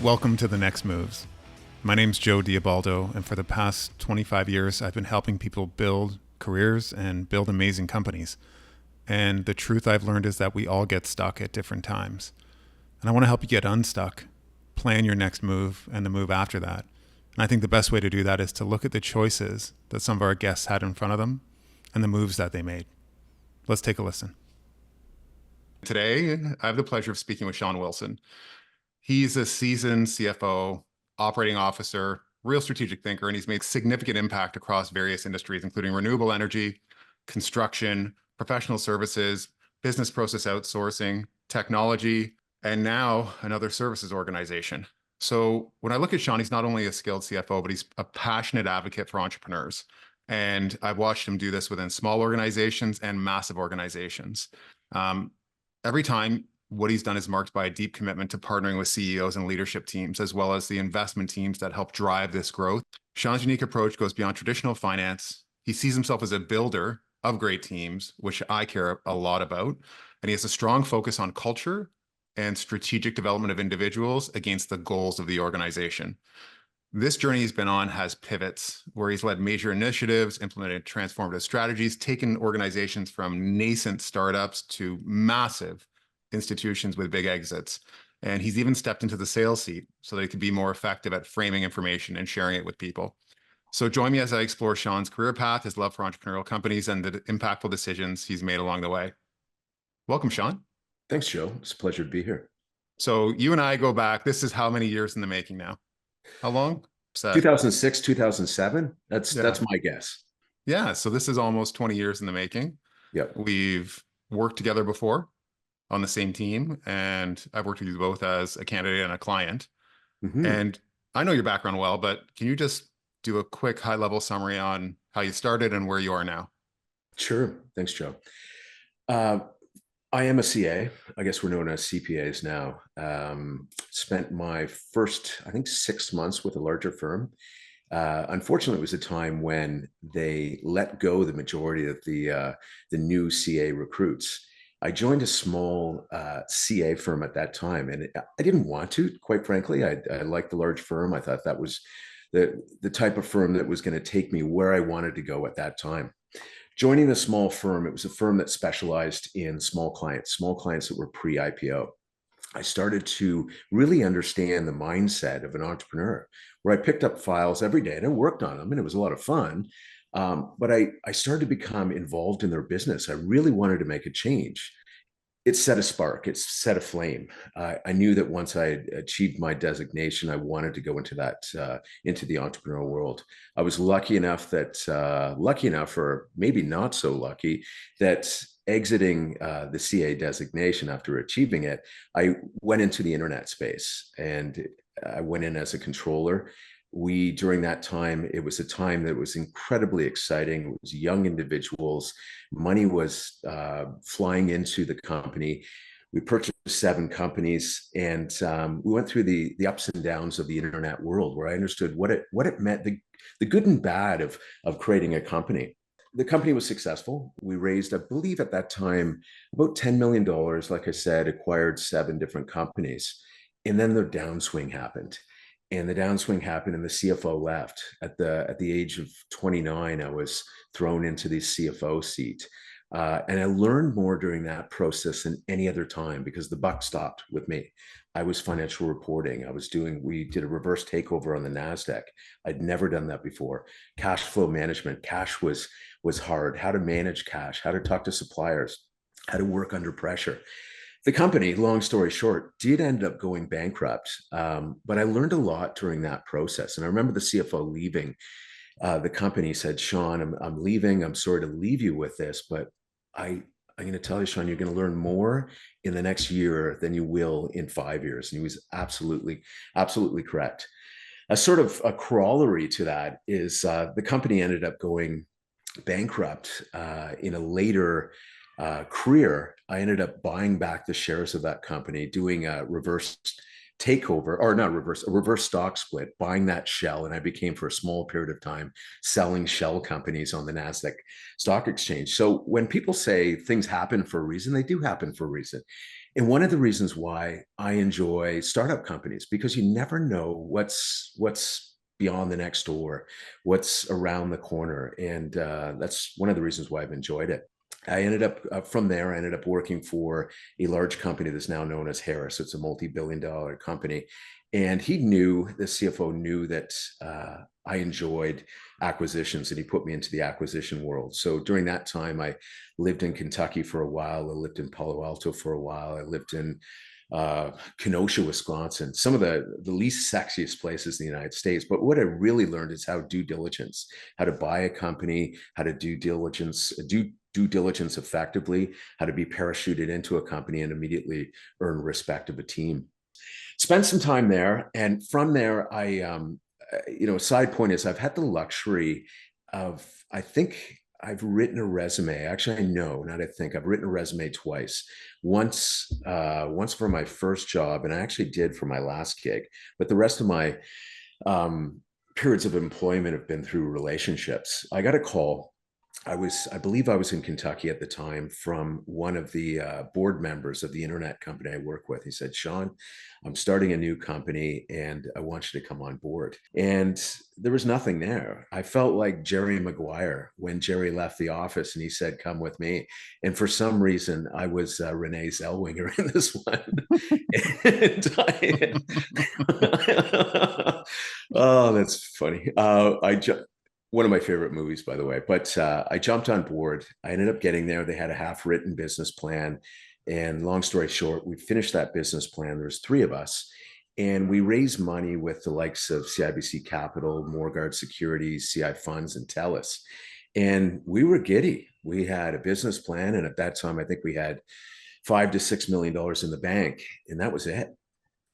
Welcome to The Next Moves. My name's Joe Diubaldo, and for the past 25 years, I've been helping people build careers and build amazing companies. And the truth I've learned is that we all get stuck at different times. And I want to help you get unstuck, plan your next move and the move after that. And I think the best way to do that is to look at the choices that some of our guests had in front of them and the moves that they made. Let's take a listen. Today, I have the pleasure of speaking with Shawn Wilson. He's a seasoned CFO, operating officer, real strategic thinker, and he's made significant impact across various industries, including renewable energy, construction, professional services, business process outsourcing, technology, and now another services organization. So when I look at Shawn, he's not only a skilled CFO, but he's a passionate advocate for entrepreneurs. And I've watched him do this within small organizations and massive organizations. Every time, what he's done is marked by a deep commitment to partnering with CEOs and leadership teams, as well as the investment teams that help drive this growth. Shawn's unique approach goes beyond traditional finance. He sees himself as a builder of great teams, which I care a lot about. And he has a strong focus on culture and strategic development of individuals against the goals of the organization. This journey he's been on has pivots where he's led major initiatives, implemented transformative strategies, taken organizations from nascent startups to massive institutions with big exits. And he's even stepped into the sales seat so that he could be more effective at framing information and sharing it with people. So join me as I explore Shawn's career path, his love for entrepreneurial companies, and the impactful decisions he's made along the way. Welcome, Shawn. Thanks, Joe. It's a pleasure to be here. So you and I go back, this is how many years in the making now? How long? 2006, 2007. That's my guess. Yeah. So this is almost 20 years in the making. Yep. We've worked together before on the same team, and I've worked with you both as a candidate and a client. Mm-hmm. And I know your background well, but can you just do a quick high-level summary on how you started and where you are now? Sure. Thanks, Joe. I am a CA. I guess we're known as CPAs now. Spent my first, I think, 6 months with a larger firm. Unfortunately, it was a time when they let go the majority of the new CA recruits. I joined a small CA firm at that time, and I didn't want to, quite frankly. I liked the large firm. I thought that was the type of firm that was going to take me where I wanted to go at that time. Joining the small firm, it was a firm that specialized in small clients that were pre-IPO. I started to really understand the mindset of an entrepreneur, where I picked up files every day and I worked on them, and it was a lot of fun. But I started to become involved in their business. I really wanted to make a change. It set a spark. It set a flame. I knew that once I had achieved my designation, I wanted to go into the entrepreneurial world. I was lucky enough, or maybe not so lucky, that exiting the CA designation after achieving it, I went into the internet space, and I went in as a controller. During that time, it was a time that was incredibly exciting. It was young individuals. Money was flying into the company. We purchased 7 companies, and we went through the ups and downs of the internet world, where I understood what it meant, the good and bad of creating a company. The company was successful. We raised, I believe at that time, about $10 million. Like I said, acquired 7 different companies. And then the downswing happened. And the downswing happened, and the CFO left. At the age of 29, I was thrown into the CFO seat. And I learned more during that process than any other time, because the buck stopped with me. I was financial reporting. We did a reverse takeover on the NASDAQ. I'd never done that before. Cash flow management. Cash was hard. How to manage cash, how to talk to suppliers, how to work under pressure. The company, long story short, did end up going bankrupt, but I learned a lot during that process. And I remember the CFO leaving the company, said, "Shawn, I'm leaving. I'm sorry to leave you with this, but I'm going to tell you, Shawn, you're going to learn more in the next year than you will in 5 years." And he was absolutely correct. A sort of a corollary to that is the company ended up going bankrupt in a later career. I ended up buying back the shares of that company, doing a reverse takeover, or not reverse, a reverse stock split, buying that shell. And I became, for a small period of time, selling shell companies on the NASDAQ stock exchange. So when people say things happen for a reason, they do happen for a reason. And one of the reasons why I enjoy startup companies, because you never know what's beyond the next door, what's around the corner. And that's one of the reasons why I've enjoyed it. I ended up from there, I ended up working for a large company that's now known as Harris. It's a multi-billion-dollar company. And the CFO knew that I enjoyed acquisitions, and he put me into the acquisition world. So during that time, I lived in Kentucky for a while. I lived in Palo Alto for a while. I lived in Kenosha, Wisconsin, some of the least sexiest places in the United States. But what I really learned is how due diligence, how to buy a company, how to do due diligence effectively, how to be parachuted into a company and immediately earn respect of a team. Spent some time there, and from there, side point is I've had the luxury of, I think I've written a resume. Actually, I know, not I think I've written a resume twice. Once for my first job, and I actually did for my last gig. But the rest of my periods of employment have been through relationships. I got a call. I believe I was in Kentucky at the time, from one of the board members of the internet company I work with. He said, Shawn, I'm starting a new company and I want you to come on board. And there was nothing there. I felt like Jerry Maguire when Jerry left the office and he said, come with me. And for some reason, I was Renee Zellweger in this one. Oh, that's funny. One of my favorite movies, by the way. But I jumped on board. I ended up getting there. They had a half-written business plan, and long story short, we finished that business plan. There's three of us, and we raised money with the likes of CIBC Capital, Morguard Securities, CI Funds, and TELUS. And we were giddy. We had a business plan, and at that time, I think we had $5 to $6 million in the bank, and that was it.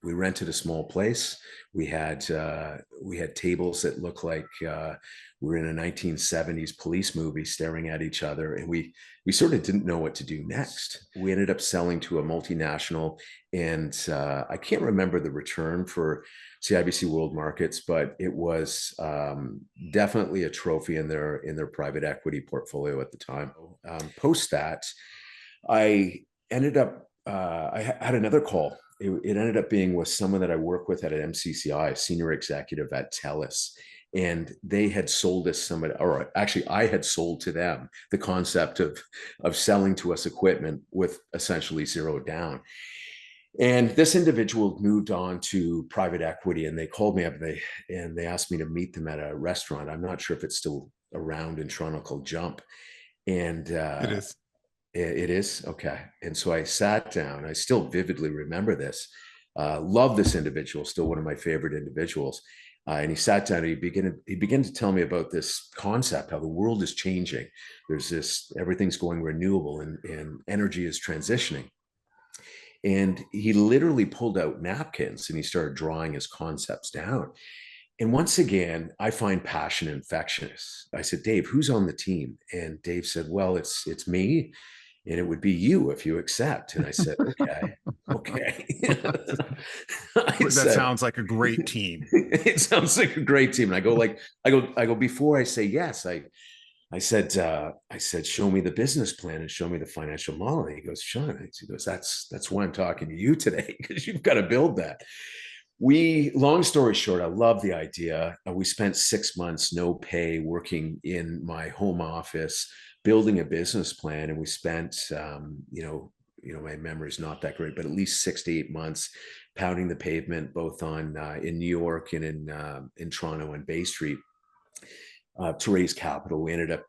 We rented a small place. We had tables that looked like we were in a 1970s police movie, staring at each other, and we sort of didn't know what to do next. We ended up selling to a multinational, and I can't remember the return for CIBC World Markets, but it was definitely a trophy in their private equity portfolio at the time. Post that, I ended up I had another call. It ended up being with someone that I work with at an MCCI, a senior executive at TELUS. And they had sold us somebody, or actually I had sold to them the concept of selling to us equipment with essentially zero down. And this individual moved on to private equity, and they called me up and they asked me to meet them at a restaurant. I'm not sure if it's still around in Toronto, called Jump. And It is. it is? Okay. And so I sat down. I still vividly remember this. Love this individual, still one of my favorite individuals. And he sat down and he began to tell me about this concept, how the world is changing. Everything's going renewable, and energy is transitioning. And he literally pulled out napkins and he started drawing his concepts down. And once again, I find passion infectious. I said, Dave, who's on the team? And Dave said, well, it's me, and it would be you if you accept. And I said, okay, okay. That sounds like a great team. It sounds like a great team. And I go, before I say yes, I said, show me the business plan and show me the financial model. And he goes, Shawn, that's why I'm talking to you today, because you've got to build that. Long story short, I love the idea. We spent 6 months, no pay, working in my home office, building a business plan. And we spent, my memory's not that great, but at least 6 to 8 months pounding the pavement, both in New York and in Toronto and Bay Street, to raise capital. We ended up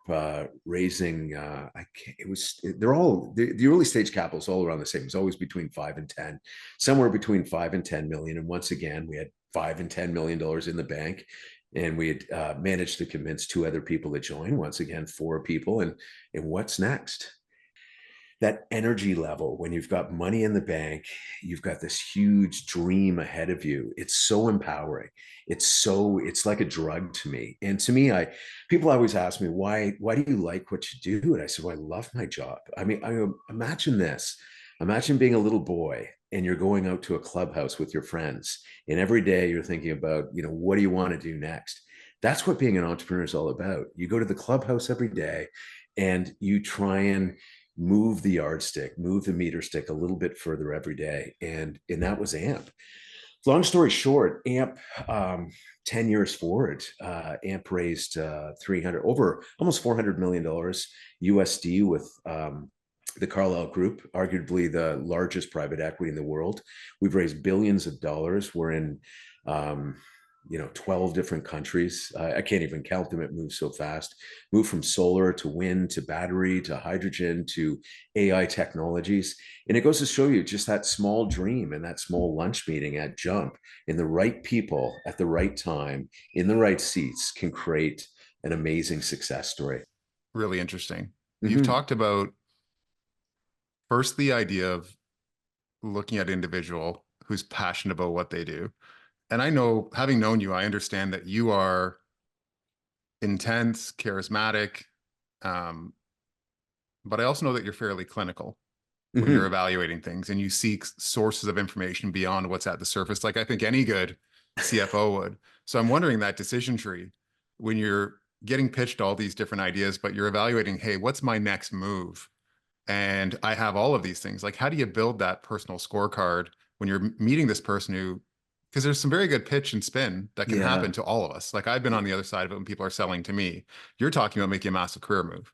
raising, the early stage capital is all around the same. It's always between 5 and 10, somewhere between 5 and 10 million. And once again, we had $5 and $10 million in the bank, and we had managed to convince 2 other people to join. Once again, 4 people. And what's next? That energy level, when you've got money in the bank, you've got this huge dream ahead of you. It's so empowering. It's like a drug to me. And to me, people always ask me, why do you like what you do? And I said, well, I love my job. I mean, imagine this. Imagine being a little boy and you're going out to a clubhouse with your friends, and every day you're thinking about, what do you want to do next? That's what being an entrepreneur is all about. You go to the clubhouse every day and you try and move the yardstick, move the meter stick a little bit further every day. And that was AMP. Long story short, AMP, 10 years forward, AMP raised 300, over almost $400 million USD with the Carlyle Group, arguably the largest private equity in the world. We've raised billions of dollars. We're in, 12 different countries. I can't even count them. It moves so fast. Moved from solar to wind to battery to hydrogen to AI technologies. And it goes to show you just that small dream and that small lunch meeting at Jump in the right people at the right time in the right seats can create an amazing success story. Really interesting. You've Mm-hmm. talked about first the idea of looking at an individual who's passionate about what they do. And I know, having known you, I understand that you are intense, charismatic, um, but I also know that you're fairly clinical when you're Mm-hmm. evaluating things and you seek sources of information beyond what's at the surface, like I think any good CFO would. So I'm wondering that decision tree when you're getting pitched all these different ideas, but you're evaluating, hey, what's my next move? And I have all of these things. Like, how do you build that personal scorecard when you're meeting this person who, because there's some very good pitch and spin that can Yeah. happen to all of us. Like, I've been on the other side of it when people are selling to me. You're talking about making a massive career move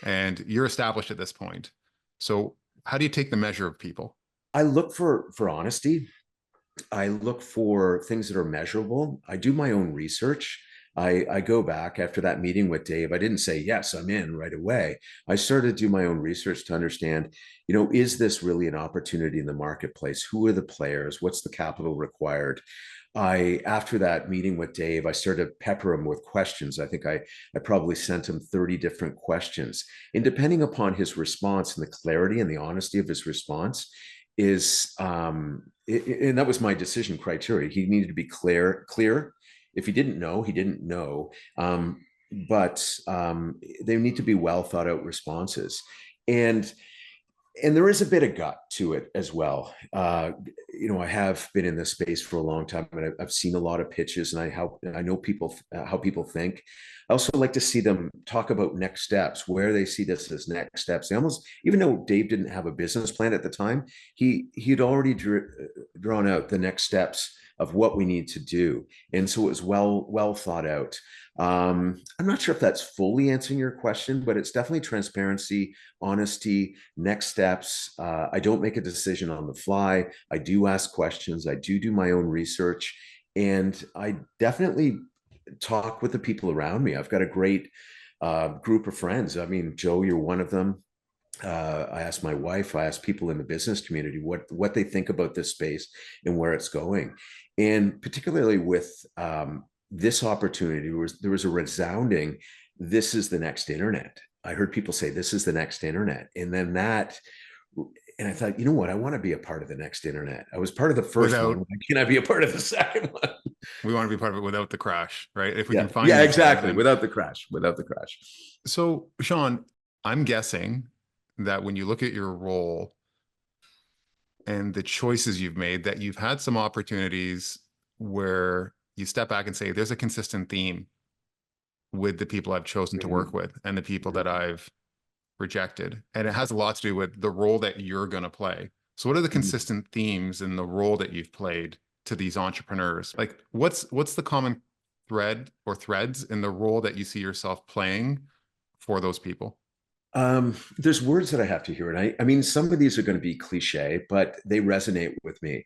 and you're established at this point. So, how do you take the measure of people? I look for honesty. I look for things that are measurable. I do my own research. I go back after that meeting with Dave. I didn't say, yes, I'm in right away. I started to do my own research to understand, is this really an opportunity in the marketplace? Who are the players? What's the capital required? After that meeting with Dave, I started to pepper him with questions. I think I probably sent him 30 different questions. And depending upon his response and the clarity and the honesty of his response, and that was my decision criteria. He needed to be clear. If he didn't know, he didn't know. But they need to be well thought out responses. And and there is a bit of gut to it as well. I have been in this space for a long time, and I've seen a lot of pitches, and I know people how people think. I also like to see them talk about next steps, where they see this as next steps. They almost, even though Dave didn't have a business plan at the time, he'd already drawn out the next steps of what we need to do, and so it was well thought out. I'm not sure if that's fully answering your question, but it's definitely transparency, honesty, next steps. I don't make a decision on the fly. I do ask questions. I do my own research, and I definitely talk with the people around me. I've got a great group of friends. I mean, Joe, you're one of them. I asked my wife, I asked people in the business community what they think about this space and where it's going. And particularly with this opportunity, there was a resounding, this is the next internet. I heard people say, this is the next internet. And I thought, you know what? I want to be a part of the next internet. I was part of the first one. Without, Why can't I be a part of the second one? we want to be part of it without the crash, right? If we Yeah, can find yeah, these things. exactly. And Without the crash. so, Shawn, I'm guessing that when you look at your role and the choices you've made, that you've had some opportunities where you step back and say, there's a consistent theme with the people I've chosen to work Mhm. with and the people that I've rejected. And it has a lot to do with the role that you're going to play. So what are the Mhm. consistent themes in the role that you've played to these entrepreneurs? Like what's the common thread or threads in the role that you see yourself playing for those people? There's words that I have to hear, and I mean, some of these are going to be cliche, but they resonate with me.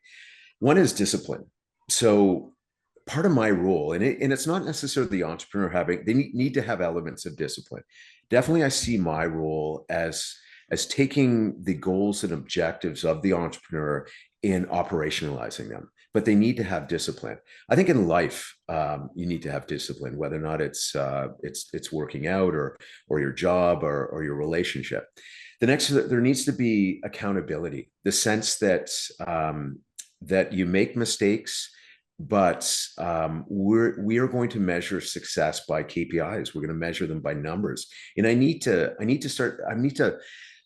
One is discipline. So part of my role, and it's not necessarily the entrepreneur having, they need to have elements of discipline. Definitely, I see my role as taking the goals and objectives of the entrepreneur and operationalizing them. But they need to have discipline. I think in life, you need to have discipline, whether or not it's working out or your job or your relationship. The next, there needs to be accountability, the sense that that you make mistakes, but we are going to measure success by KPIs. We're going to measure them by numbers, and I need to start. I need to.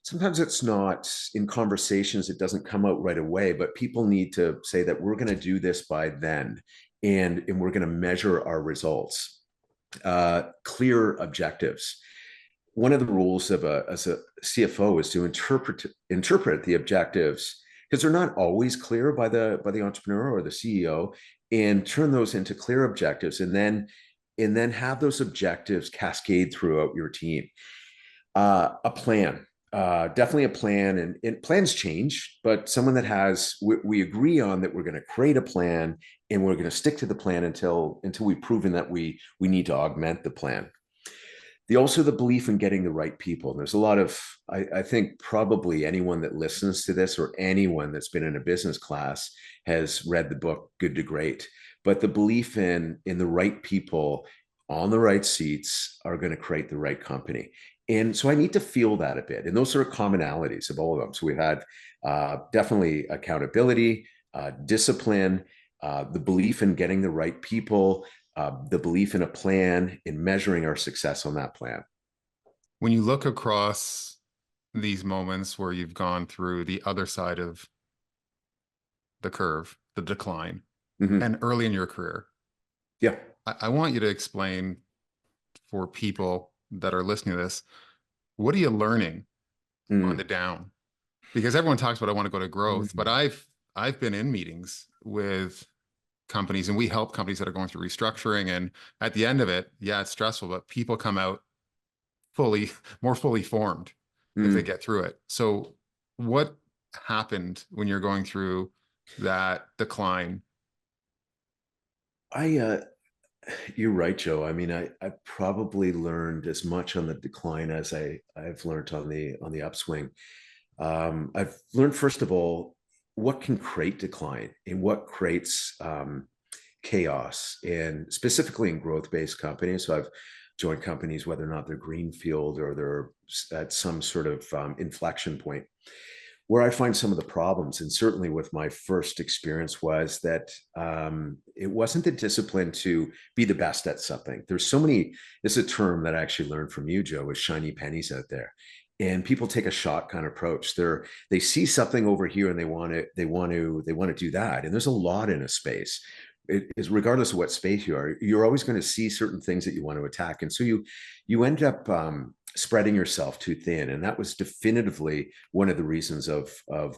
Sometimes it's not in conversations; it doesn't come out right away. But people need to say that we're going to do this by then, and we're going to measure our results. Clear objectives. one of the rules of as a CFO is to interpret the objectives, because they're not always clear by the entrepreneur or the CEO, and turn those into clear objectives, and then have those objectives cascade throughout your team. A plan, definitely a plan, and plans change, but someone that has, we agree on that we're going to create a plan, and we're going to stick to the plan until we've proven that we need to augment the plan. Also the belief in getting the right people. And there's a lot of, I think probably anyone that listens to this, or anyone that's been in a business class, has read the book Good to Great. But the belief in the right people on the right seats are going to create the right company. And so I need to feel that a bit. And those are commonalities of all of them. So we've had definitely accountability, discipline, the belief in getting the right people, the belief in a plan, in measuring our success on that plan. When you look across these moments where you've gone through the other side of the curve, the decline, and early in your career, Yeah. I want you to explain for people that are listening to this, what are you learning on the down? Because everyone talks about, I want to go to growth, but I've been in meetings with companies, and we help companies that are going through restructuring. And at the end of it, yeah, it's stressful, but people come out more fully formed if they get through it. So what happened when you're going through that decline? You're right, Joe. I mean, I probably learned as much on the decline as I've learned on the upswing. I've learned, first of all, what can create decline and what creates chaos, and specifically in growth-based companies. So I've joined companies, whether or not they're greenfield or they're at some sort of inflection point, where I find some of the problems. And certainly with my first experience was that it wasn't the discipline to be the best at something. There's so many, this is a term that I actually learned from you, Joe, is shiny pennies out there. And people take a shotgun approach. They see something over here and they want to do that. And there's a lot in a space. It is, regardless of what space you are, you're always going to see certain things that you want to attack. And so you end up spreading yourself too thin. And that was definitively one of the reasons of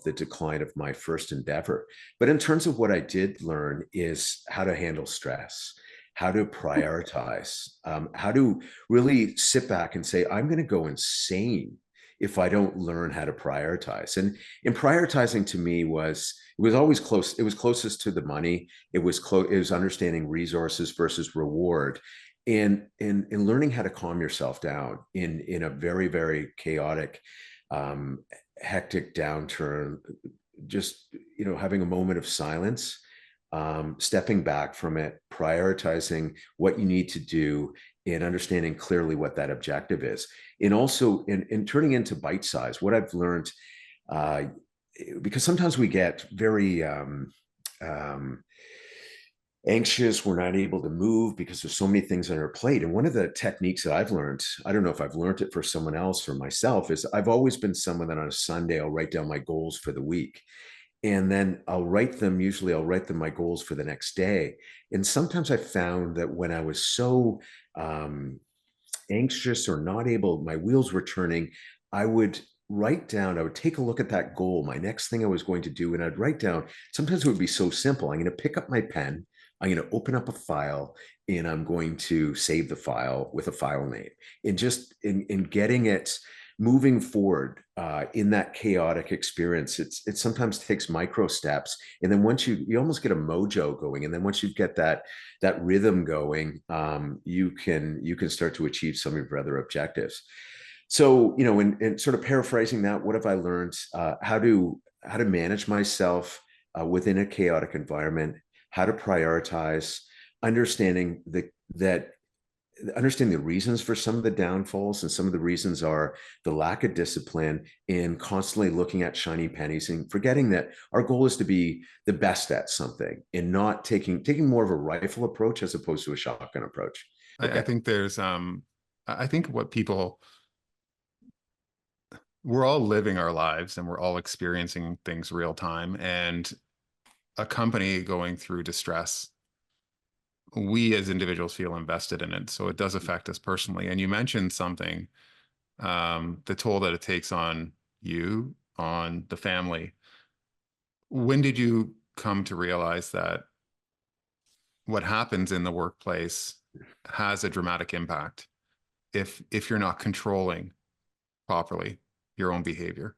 the decline of my first endeavor. But in terms of what I did learn, is how to handle stress, how to prioritize, how to really sit back and say, I'm going to go insane if I don't learn how to prioritize. And prioritizing to me was, it was always close. It was closest to the money. It was understanding resources versus reward, and learning how to calm yourself down in a very, very chaotic, hectic downturn. Just, having a moment of silence, stepping back from it, prioritizing what you need to do, and understanding clearly what that objective is. And also in turning into bite size, what I've learned, because sometimes we get very anxious, we're not able to move because there's so many things on our plate. And one of the techniques that I've learned, I don't know if I've learned it for someone else or myself, is I've always been someone that on a Sunday, I'll write down my goals for the week. And then I'll write them my goals for the next day. And sometimes I found that when I was so anxious or not able, my wheels were turning, I would take a look at that goal, my next thing I was going to do, and I'd write down, sometimes it would be so simple. I'm going to pick up my pen, I'm going to open up a file, and I'm going to save the file with a file name. And just in getting it moving forward in that chaotic experience, it sometimes takes micro steps. And then once you almost get a mojo going, and then once you get that rhythm going, you can start to achieve some of your other objectives. So, in sort of paraphrasing that, what have I learned? How to manage myself within a chaotic environment, how to prioritize, understanding understanding the reasons for some of the downfalls, and some of the reasons are the lack of discipline, and constantly looking at shiny pennies and forgetting that our goal is to be the best at something, and not taking more of a rifle approach as opposed to a shotgun approach. Okay. I think there's, I think we're all living our lives and we're all experiencing things real time, and a company going through distress, we as individuals feel invested in it. So it does affect us personally. And you mentioned something the toll that it takes on you, on the family. When did you come to realize that what happens in the workplace has a dramatic impact if you're not controlling properly your own behavior?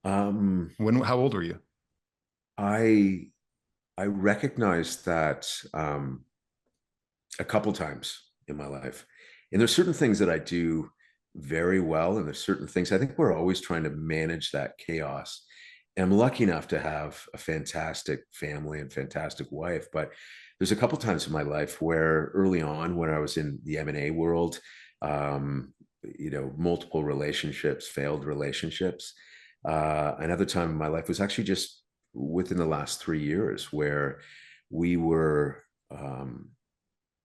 Um, How old were you? I I recognized that a couple times in my life, and there's certain things that I do very well, and there's certain things I think we're always trying to manage that chaos. And I'm lucky enough to have a fantastic family and fantastic wife, but there's a couple times in my life where early on, when I was in the M&A world, multiple relationships, failed relationships. Another time in my life was actually just within the last 3 years where we were um,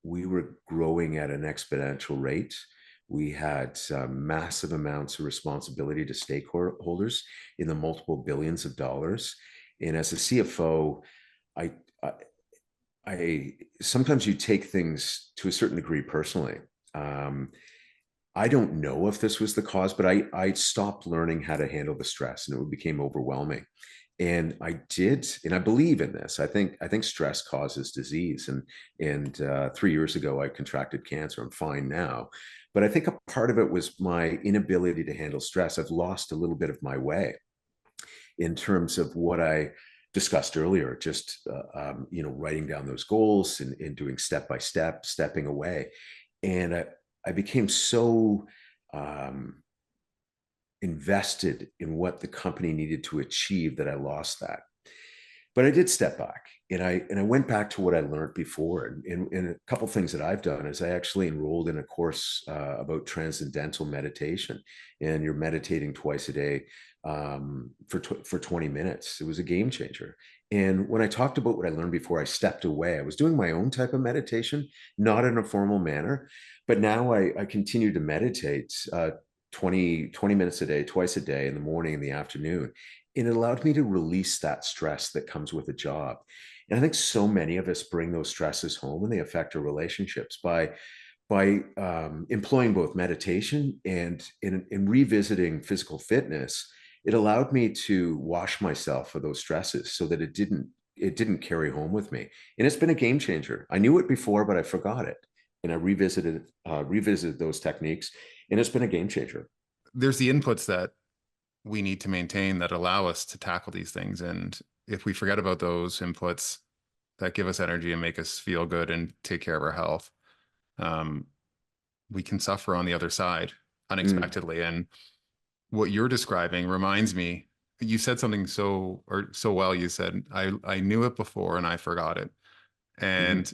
we were growing at an exponential rate. We had massive amounts of responsibility to stakeholders in the multiple billions of dollars. And as a CFO, I, I, I sometimes you take things to a certain degree personally. Um, I don't know if this was the cause, but I stopped learning how to handle the stress, and it became overwhelming. And I did, and I believe in this. I think stress causes disease, and 3 years ago I contracted cancer. I'm fine now, but I think a part of it was my inability to handle stress. I've lost a little bit of my way in terms of what I discussed earlier, just writing down those goals and doing step by step, stepping away, and I became so um, invested in what the company needed to achieve that I lost that. But I did step back, and I went back to what I learned before. And a couple of things that I've done is I actually enrolled in a course about transcendental meditation, and you're meditating twice a day for 20 minutes. It was a game changer. And when I talked about what I learned before I stepped away, I was doing my own type of meditation, not in a formal manner. But now I continue to meditate 20 minutes a day, twice a day, in the morning and the afternoon. And it allowed me to release that stress that comes with a job. And I think so many of us bring those stresses home, and they affect our relationships by employing both meditation and in revisiting physical fitness. It allowed me to wash myself of those stresses so that it didn't carry home with me. And it's been a game changer. I knew it before, but I forgot it. And I revisited those techniques, and it's been a game changer. There's the inputs that we need to maintain that allow us to tackle these things. And if we forget about those inputs that give us energy and make us feel good and take care of our health, um, we can suffer on the other side Mm, unexpectedly. And what you're describing reminds me, you said something so well. You said, I knew it before and I forgot it. mhm, And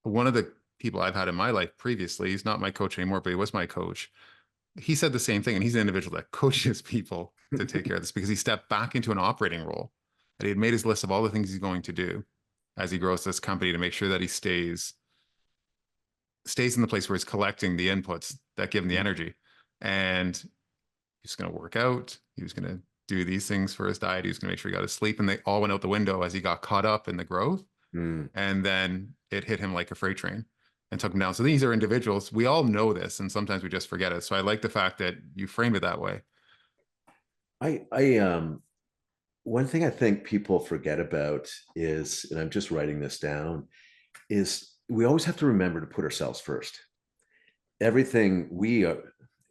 one of the people I've had in my life previously, he's not my coach anymore, but he was my coach. He said the same thing. And he's an individual that coaches people to take care of this because he stepped back into an operating role. And he had made his list of all the things he's going to do as he grows this company to make sure that he stays in the place where he's collecting the inputs that give him the energy. And he's going to work out. He was going to do these things for his diet. He was going to make sure he got his sleep. And they all went out the window as he got caught up in the growth. mm. And then it hit him like a freight train and took him down. So these are individuals. We all know this, and sometimes we just forget it. So I like the fact that you framed it that way. I one thing I think people forget about is, and I'm just writing this down, is we always have to remember to put ourselves first. Everything we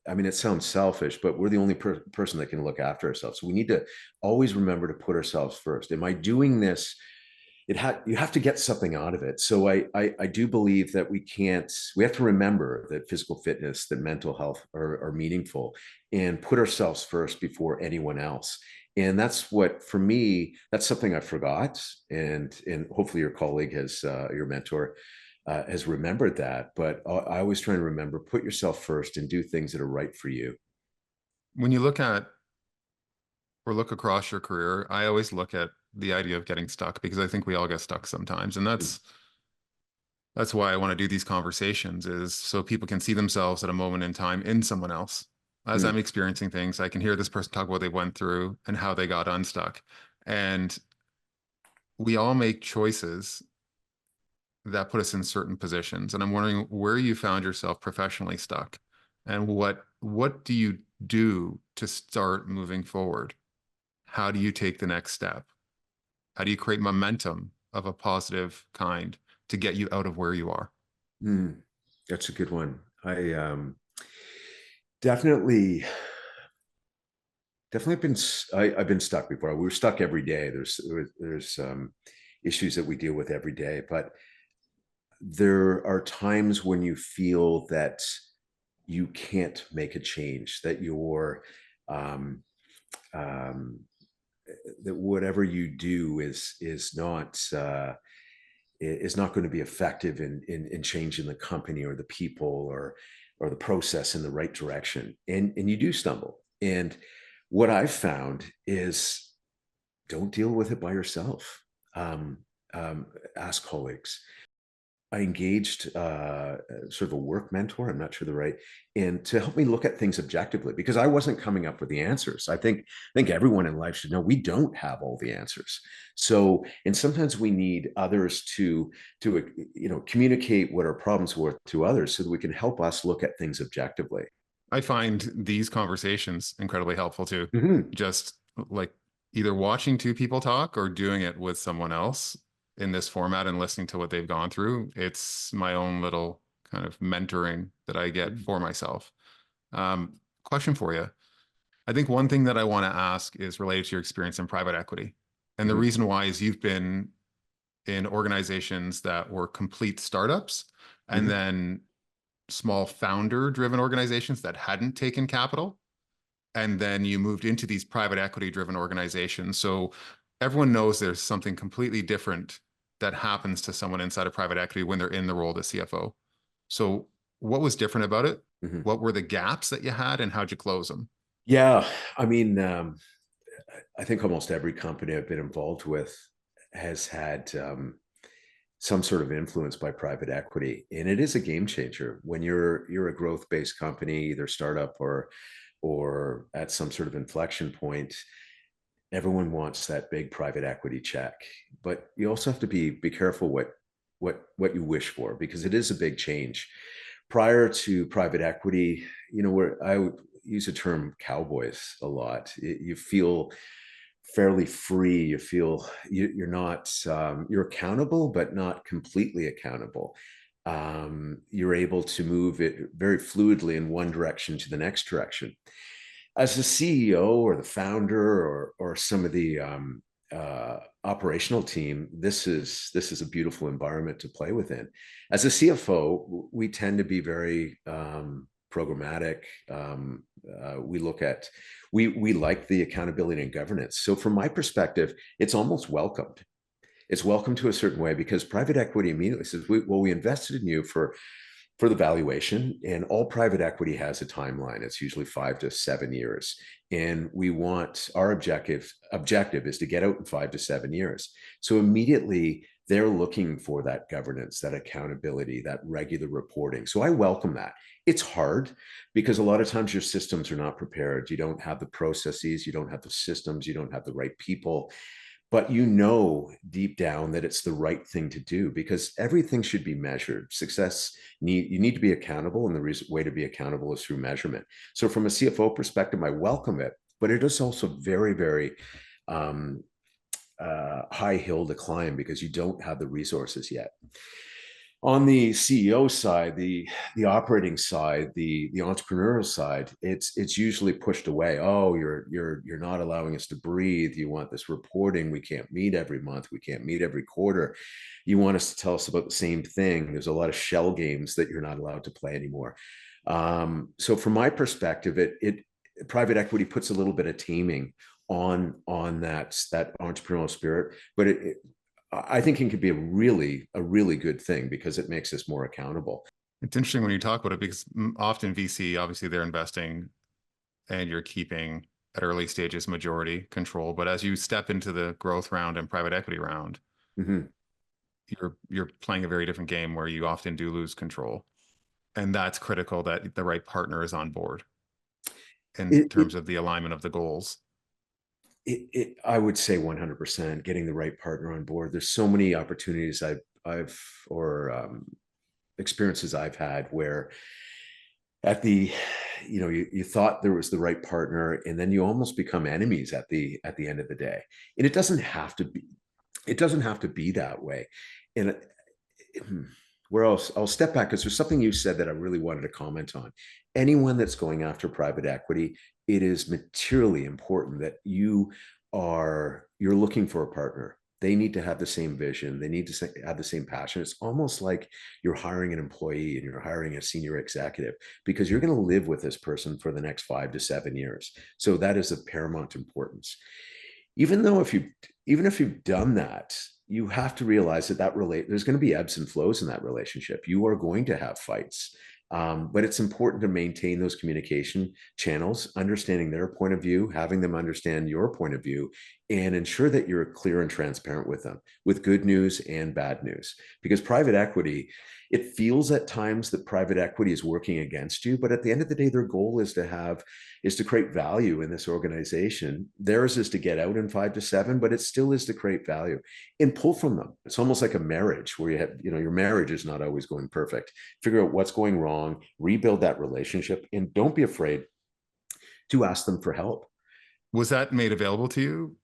I mean, it sounds selfish, but we're the only person that can look after ourselves. So we need to always remember to put ourselves first. Am I doing this? You have to get something out of it. So I do believe that we have to remember that physical fitness, that mental health are meaningful, and put ourselves first before anyone else. And that's what, for me, that's something I forgot. And hopefully your colleague your mentor has remembered that. But I always try and remember, put yourself first and do things that are right for you. When you look at or look across your career, I always look at the idea of getting stuck because I think we all get stuck sometimes. And Mm, that's why I want to do these conversations is so people can see themselves at a moment in time in someone else. As I'm mm, experiencing things, I can hear this person talk about what they went through and how they got unstuck. And we all make choices that put us in certain positions. And I'm wondering where you found yourself professionally stuck And what do you do to start moving forward? How do you take the next step? How do you create momentum of a positive kind to get you out of where you are? Hmm, that's a good one. I definitely definitely been I've been stuck before. We were stuck every day. There's issues that we deal with every day, but there are times when you feel that you can't make a change, that you're um, um, that whatever you do is not going to be effective in changing the company or the people or the process in the right direction, and you do stumble. And what I've found is don't deal with it by yourself. Um, Ask colleagues. I engaged sort of a work mentor, I'm not sure the right, and to help me look at things objectively because I wasn't coming up with the answers. I think everyone in life should know we don't have all the answers. So, and sometimes we need others to communicate what our problems were to others so that we can help us look at things objectively. I find these conversations incredibly helpful too. Mhm. Just like either watching two people talk or doing it with someone else in this format and listening to what they've gone through. It's my own little kind of mentoring that I get for myself. Question for you. I think one thing that I want to ask is related to your experience in private equity. And the Mhm. reason why is you've been in organizations that were complete startups and Mhm. then small founder driven organizations that hadn't taken capital. And then you moved into these private equity driven organizations. So everyone knows there's something completely different that happens to someone inside of private equity when they're in the role of the CFO. So what was different about it? Mhm. What were the gaps that you had and how'd you close them? Yeah, I mean, I think almost every company I've been involved with has had some sort of influence by private equity, and it is a game changer when you're a growth based company, either startup or at some sort of inflection point. Everyone wants that big private equity check, but you also have to be careful what you wish for because it is a big change. Prior to private equity, where I would use the term cowboys a lot. You feel fairly free. You feel you're not you're accountable, but not completely accountable. You're able to move it very fluidly in one direction to the next direction. As the CEO or the founder or some of the operational team, this is a beautiful environment to play within. As a CFO, we tend to be very programmatic. We like the accountability and governance. So from my perspective, it's almost welcomed. It's welcome to a certain way because private equity immediately says, we invested in you for the valuation, and all private equity has a timeline. It's usually 5 to 7 years, and we want our objective is to get out in 5 to 7 years. So immediately they're looking for that governance, that accountability, that regular reporting. So I welcome that. It's hard because a lot of times your systems are not prepared. You don't have the processes, you don't have the systems, you don't have the right people, but deep down that it's the right thing to do because everything should be measured. You need to be accountable, and the way to be accountable is through measurement. So from a CFO perspective, I welcome it, but it is also very, very um, high hill to climb because you don't have the resources yet. On the CEO side, the operating side, the entrepreneurial side, it's usually pushed away. Oh, you're not allowing us to breathe. You want this reporting. We can't meet every month. We can't meet every quarter. You want us to tell us about the same thing. There's a lot of shell games that you're not allowed to play anymore. So from my perspective, it private equity puts a little bit of taming on that entrepreneurial spirit, but I think it could be a really good thing because it makes us more accountable. It's interesting when you talk about it because often VC, obviously they're investing and you're keeping at early stages majority control. But as you step into the growth round and private equity round, Mhm. you're playing a very different game where you often do lose control. And that's critical that the right partner is on board in It, it, terms of the alignment of the goals. I would say 100% getting the right partner on board. There's so many opportunities I've or experiences I've had where at the you thought there was the right partner, and then you almost become enemies at the end of the day. And it doesn't have to be that way. And where else, I'll step back because there's something you said that I really wanted to comment on. Anyone that's going after private equity, it is materially important that you're looking for a partner. They need to have the same vision. They need to have the same passion. It's almost like you're hiring an employee and you're hiring a senior executive, because you're going to live with this person for the next 5 to 7 years. So that is of paramount importance. Even though even if you've done that, you have to realize there's going to be ebbs and flows in that relationship. You are going to have fights. But it's important to maintain those communication channels, understanding their point of view, having them understand your point of view, and ensure that you're clear and transparent with them, with good news and bad news. Because private equity, it feels at times that private equity is working against you, but at the end of the day, their goal is to create value in this organization. Theirs is to get out in 5 to 7, but it still is to create value and pull from them. It's almost like a marriage where your marriage is not always going perfect. Figure out what's going wrong, rebuild that relationship, and don't be afraid to ask them for help. Was that made available to you?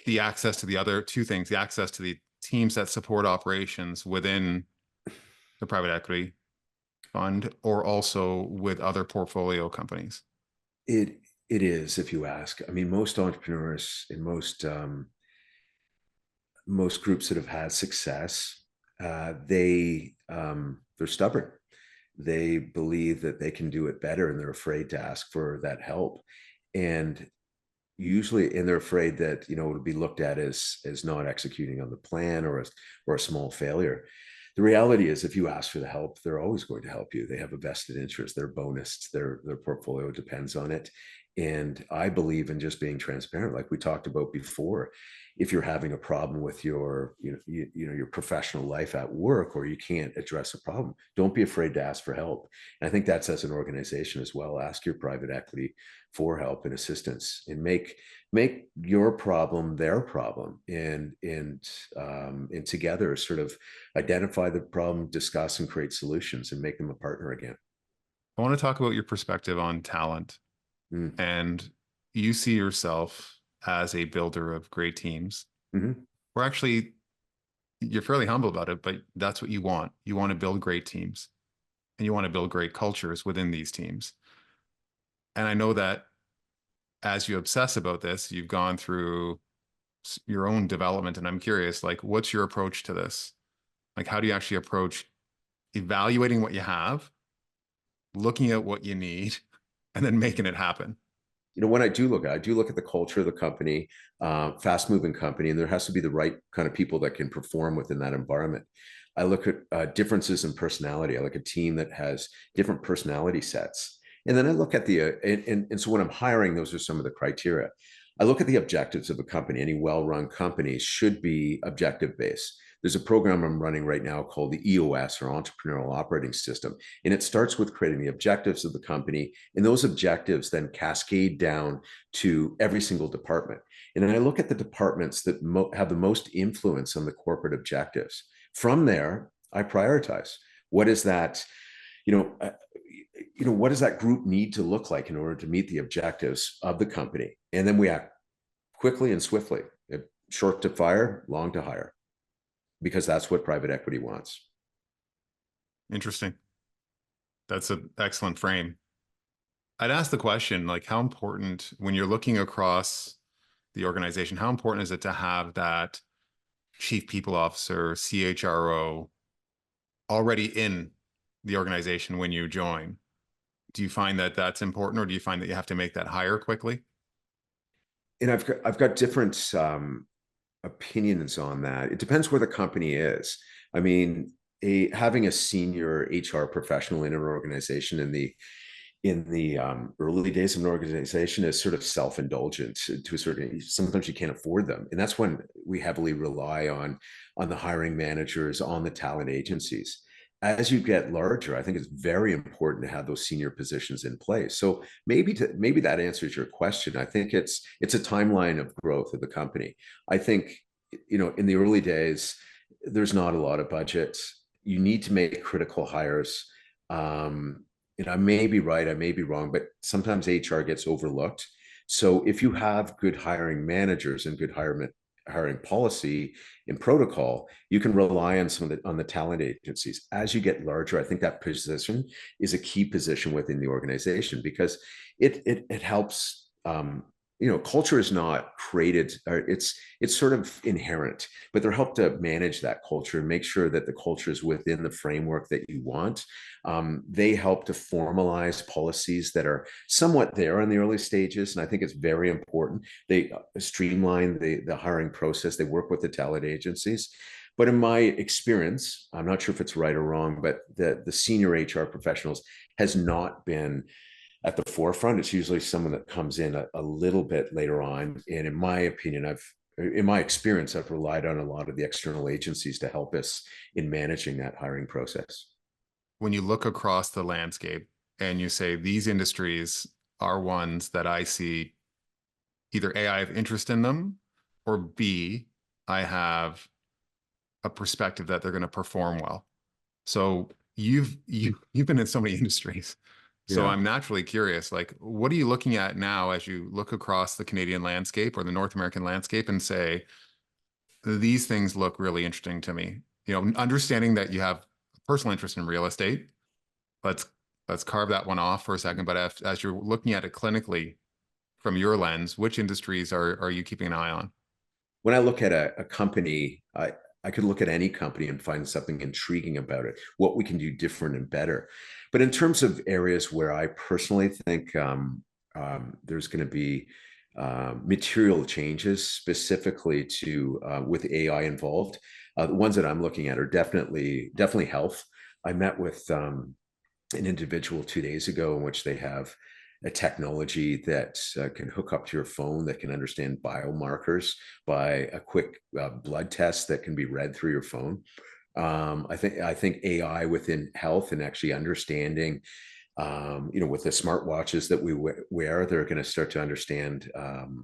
The access to the other two things, the access to the teams that support operations within the private equity fund, or also with other portfolio companies? It is, if you ask. I mean, most entrepreneurs in most groups that have had success, they're stubborn. They believe that they can do it better, and they're afraid to ask for that help. And they're afraid that it'll be looked at as not executing on the plan, or a small failure. The reality is, if you ask for the help, they're always going to help you. They have a vested interest. They're bonused. Their portfolio depends on it. And I believe in just being transparent, like we talked about before. If you're having a problem with your your professional life at work, or you can't address a problem, don't be afraid to ask for help. And I think that's, as an organization as well, ask your private equity for help and assistance, and make your problem their problem, and together sort of identify the problem, discuss, and create solutions, and make them a partner again. I want to talk about your perspective on talent. Mm. And you see yourself as a builder of great teams. Mm-hmm. Or actually, you're fairly humble about it, but that's what you want. You want to build great teams, and you want to build great cultures within these teams. And I know that as you obsess about this, you've gone through your own development. And I'm curious, like, what's your approach to this? Like, how do you actually approach evaluating what you have, looking at what you need, and then making it happen? When I do look at the culture of the company, fast moving company, and there has to be the right kind of people that can perform within that environment. I look at differences in personality. I like a team that has different personality sets. And then I look at and so when I'm hiring, those are some of the criteria. I look at the objectives of a company. Any well-run company should be objective based. There's a program I'm running right now called the EOS, or Entrepreneurial Operating System. And it starts with creating the objectives of the company. And those objectives then cascade down to every single department. And then I look at the departments that have the most influence on the corporate objectives. From there, I prioritize. What is that, what does that group need to look like in order to meet the objectives of the company? And then we act quickly and swiftly, short to fire, long to hire, because that's what private equity wants. Interesting. That's an excellent frame. I'd ask the question, like, how important, when you're looking across the organization, how important is it to have that chief people officer, CHRO, already in the organization when you join? Do you find that that's important, or do you find that you have to make that hire quickly? And I've got different opinions on that. It depends where the company is. I mean, having a senior HR professional in an organization in the early days of an organization is sort of self-indulgent to a certain. Sometimes you can't afford them, and that's when we heavily rely on the hiring managers, on the talent agencies. As you get larger, I think it's very important to have those senior positions in place. So maybe that answers your question. I think it's a timeline of growth of the company. I think in the early days, there's not a lot of budget. You need to make critical hires. and I may be right, I may be wrong, but sometimes HR gets overlooked. So if you have good hiring managers and good hiring policy and protocol, you can rely on some of the talent agencies. As you get larger, I think that position is a key position within the organization because it helps. Culture is not created, or it's sort of inherent, but they're helped to manage that culture and make sure that the culture is within the framework that you want. They help to formalize policies that are somewhat there in the early stages, and I think it's very important. They streamline the hiring process. They work with the talent agencies. But in my experience, I'm not sure if it's right or wrong, but the senior HR professionals has not been at the forefront. It's usually someone that comes in a little bit later on. And in my opinion, in my experience, I've relied on a lot of the external agencies to help us in managing that hiring process. When you look across the landscape and you say these industries are ones that I see either A, I have interest in them, or B, I have a perspective that they're going to perform well. So you've been in so many industries. So Yeah. I'm naturally curious, like, what are you looking at now as you look across the Canadian landscape or the North American landscape and say, these things look really interesting to me? Understanding that you have a personal interest in real estate, let's let's carve that one off for a second. But as you're looking at it clinically from your lens, which industries are you keeping an eye on? When I look at a company, I could look at any company and find something intriguing about it, what we can do different and better. But in terms of areas where I personally think there's going to be material changes specifically to with AI involved, the ones that I'm looking at are definitely health. I met with an individual 2 days ago in which they have a technology that can hook up to your phone that can understand biomarkers by a quick blood test that can be read through your phone. I think AI within health and actually understanding, with the smartwatches that we wear, they're going to start to understand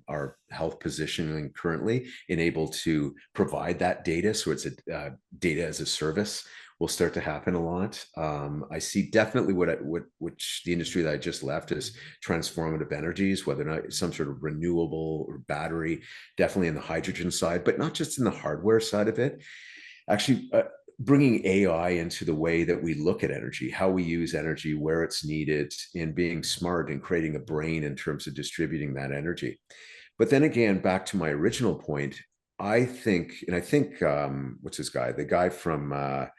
our health positioning currently and able to provide that data. So it's a data as a service will start to happen a lot. I see definitely which the industry that I just left is transformative energies, whether or not some sort of renewable or battery, definitely in the hydrogen side, but not just in the hardware side of it. Actually, bringing AI into the way that we look at energy, how we use energy, where it's needed, and being smart and creating a brain in terms of distributing that energy. But then again, back to my original point, I think, what's this guy? The guy from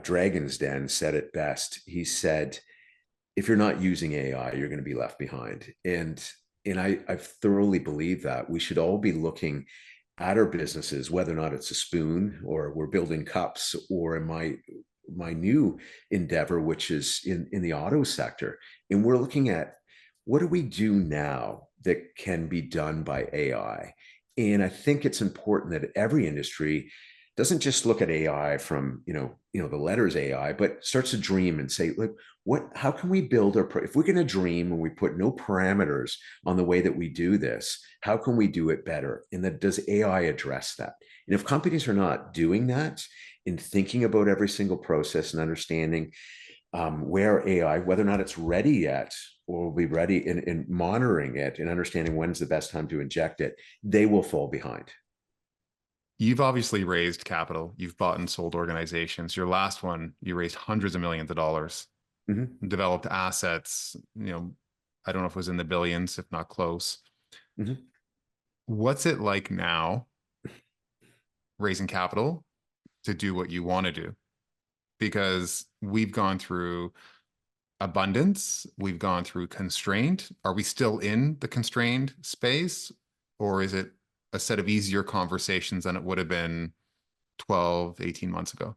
Dragon's Den said it best. He said, if you're not using AI, you're going to be left behind. And I thoroughly believe that we should all be looking at our businesses, whether or not it's a spoon or we're building cups, or in my new endeavor, which is in the auto sector. And we're looking at what do we do now that can be done by AI? And I think it's important that every industry doesn't just look at AI from, the letters AI, but starts to dream and say, look, how can we build if we're going to dream and we put no parameters on the way that we do this, how can we do it better? And then does AI address that? And if companies are not doing that in thinking about every single process and understanding where AI, whether or not it's ready yet, or will be ready in monitoring it and understanding when's the best time to inject it, they will fall behind. You've obviously raised capital. You've bought and sold organizations. Your last one, you raised hundreds of millions of dollars, Mm-hmm. developed assets, I don't know if it was in the billions, if not close. Mm-hmm. What's it like now raising capital to do what you want to do? Because we've gone through abundance, we've gone through constraint. Are we still in the constrained space, or is it a set of easier conversations than it would have been 12, 18 months ago?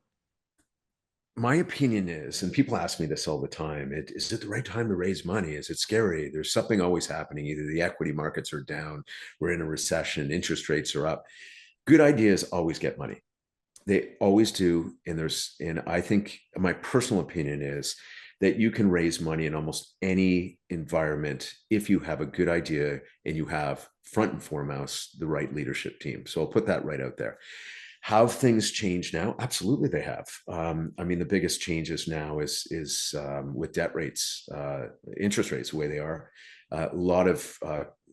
My opinion is, and people ask me this all the time, is it the right time to raise money? Is it scary? There's something always happening. Either the equity markets are down, we're in a recession, interest rates are up. Good ideas always get money. They always do. And I think my personal opinion is that you can raise money in almost any environment if you have a good idea and you have front and foremost the right leadership team. So I'll put that right out there. How have things changed now? Absolutely, they have. I mean, the biggest changes now is with debt rates, interest rates, the way they are. A lot of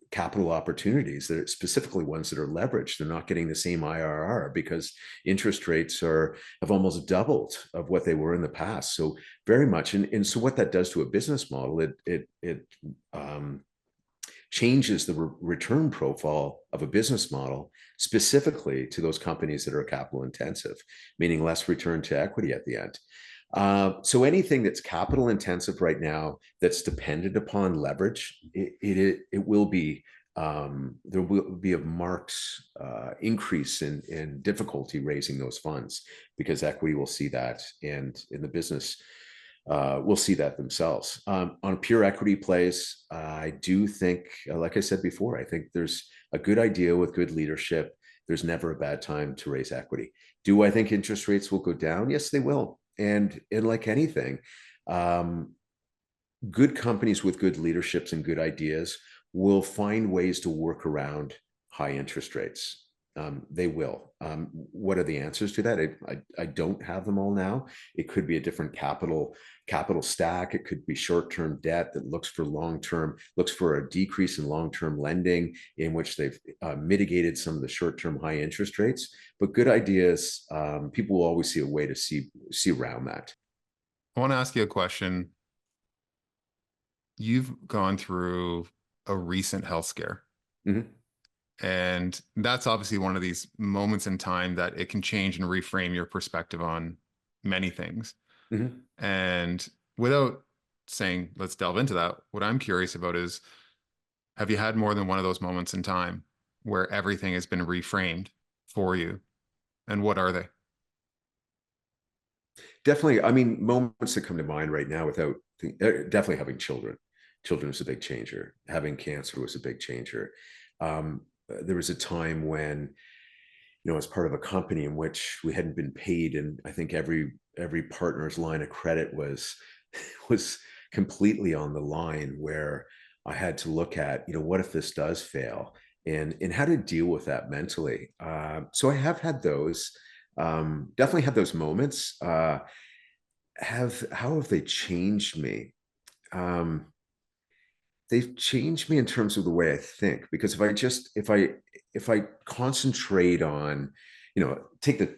capital opportunities that are specifically ones that are leveraged. They're not getting the same IRR because interest rates have almost doubled of what they were in the past. So very much, and so what that does to a business model, it changes the return profile of a business model specifically to those companies that are capital intensive, meaning less return to equity at the end. So anything that's capital intensive right now that's dependent upon leverage, it will be there will be a marked increase in difficulty raising those funds because equity will see that, and in the business will see that themselves. On pure equity plays, I do think, like I said before, I think there's a good idea with good leadership. There's never a bad time to raise equity. Do I think interest rates will go down? Yes, they will. And like anything, good companies with good leaderships and good ideas will find ways to work around high interest rates. They will. What are the answers to that? I don't have them all now. It could be a different capital stack. It could be short-term debt that looks for a decrease in long-term lending in which they've mitigated some of the short-term high interest rates. But good ideas, people will always see a way to see around that. I want to ask you a question. You've gone through a recent health scare. Mm-hmm. And that's obviously one of these moments in time that it can change and reframe your perspective on many things. Mm-hmm. And without saying, let's delve into that, what I'm curious about is, have you had more than one of those moments in time where everything has been reframed for you? And what are they? Definitely. I mean, moments that come to mind right now without definitely having children. Children was a big changer. Having cancer was a big changer. There was a time when, I was part of a company in which we hadn't been paid, and I think every partner's line of credit was was completely on the line, where I had to look at, what if this does fail, and how to deal with that mentally. So I have had those, definitely had those moments. How have they changed me? They've changed me in terms of the way I think, because if I concentrate on, take the